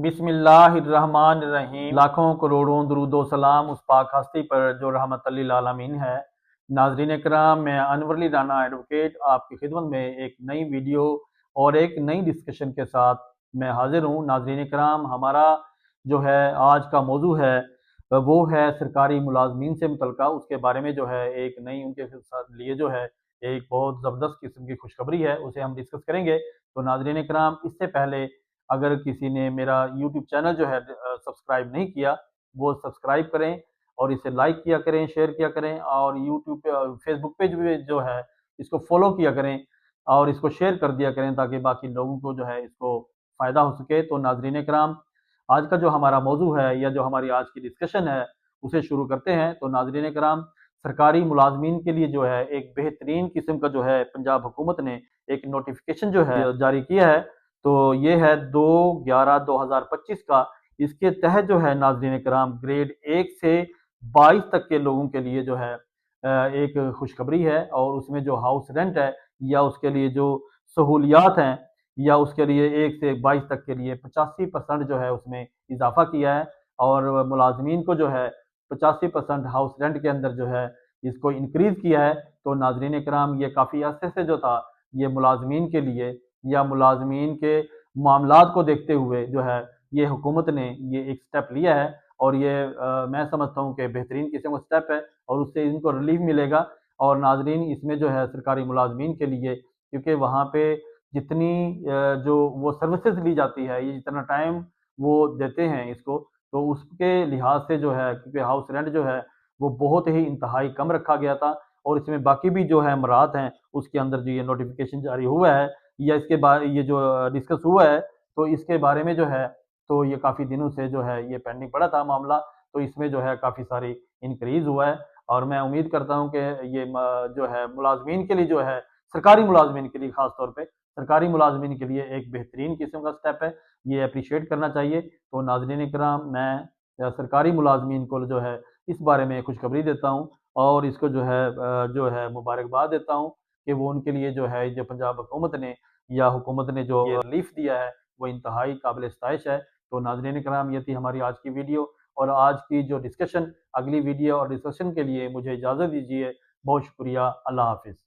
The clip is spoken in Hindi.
बिस्मिल्लाहिर्रहमानिर्रहीम। लाखों करोड़ों दुरूदो सलाम उस पाक हस्ती पर जो रहमत लिल आलमीन है। नाज़रीन कराम, मैं अनवर अली राना एडवोकेट आपकी खिदमत में एक नई वीडियो और एक नई डिस्कशन के साथ मैं हाजिर हूँ। नाज़रीन कराम, हमारा जो है आज का मौजू है वो है सरकारी मुलाजमीन से मुतल्लिका। उसके बारे में जो है एक नई उनके साथ लिए जो है एक बहुत ज़बरदस्त किस्म की खुशखबरी है, उसे हम डिस्कस करेंगे। तो नाज़रीन कराम, इससे पहले अगर किसी ने मेरा यूट्यूब चैनल जो है सब्सक्राइब नहीं किया, वो सब्सक्राइब करें और इसे लाइक किया करें, शेयर किया करें, और यूट्यूब पे फेसबुक पेज भी जो है इसको फॉलो किया करें और इसको शेयर कर दिया करें ताकि बाकी लोगों को जो है इसको फ़ायदा हो सके। तो नाज़रीन कराम, आज का जो हमारा मौजू है या जो हमारी आज की डिस्कशन है उसे शुरू करते हैं। तो नाज़रीन कराम, सरकारी मुलाजमीन के लिए जो है एक बेहतरीन किस्म का जो है पंजाब हुकूमत ने एक नोटिफिकेशन जो है जारी किया है। तो ये है 2/11/2025 का। इसके तहत जो है नाज़रीन कराम, ग्रेड 1 से 22 तक के लोगों के लिए जो है एक खुशखबरी है, और उसमें जो हाउस रेंट है या उसके लिए जो सहूलियात हैं या उसके लिए 1 से 22 तक के लिए 85% जो है उसमें इजाफा किया है, और मुलाजमीन को जो है 85% हाउस रेंट के अंदर जो है इसको इंक्रीज किया है। तो नाज़रीन कराम, ये काफ़ी अरसे से जो था ये मुलाजमीन के लिए या मुलाजमीन के मामलात को देखते हुए जो है ये हुकूमत ने ये एक स्टेप लिया है, और ये मैं समझता हूँ कि बेहतरीन किस्म का स्टेप है और उससे इनको रिलीफ मिलेगा। और नाजरीन, इसमें जो है सरकारी मुलाजमीन के लिए, क्योंकि वहाँ पे जितनी जो वो सर्विसेज ली जाती है, ये जितना टाइम वो देते हैं इसको, तो उसके लिहाज से जो है, क्योंकि हाउस रेंट जो है वो बहुत ही इंतहाई कम रखा गया था, और इसमें बाकी भी जो है अमरात हैं उसके अंदर जो ये नोटिफिकेशन जारी हुआ है या इसके बाद ये जो डिस्कस हुआ है, तो इसके बारे में जो है, तो ये काफ़ी दिनों से जो है ये पेंडिंग पड़ा था मामला। तो इसमें जो है काफ़ी सारी इंक्रीज़ हुआ है, और मैं उम्मीद करता हूँ कि ये जो है मुलाजमीन के लिए जो है, सरकारी मुलाजमीन के लिए ख़ास तौर पे सरकारी मुलाजमीन के लिए एक बेहतरीन किस्म का स्टेप है, ये अप्रिशिएट करना चाहिए। तो नाज़रीन कराम, मैं सरकारी मुलाजमीन को जो है इस बारे में खुशखबरी देता हूँ, और इसको जो है मुबारकबाद देता हूँ कि वो उनके लिए जो है, जो पंजाब हुकूमत ने या हुकूमत ने जो ये रिलीफ दिया है वो इंतहाई काबिल इस्ताइश है। तो नाज़रीन कराम, ये थी हमारी आज की वीडियो और आज की जो डिस्कशन। अगली वीडियो और डिस्कशन के लिए मुझे इजाज़त दीजिए। बहुत शुक्रिया। अल्लाह हाफ़िज़।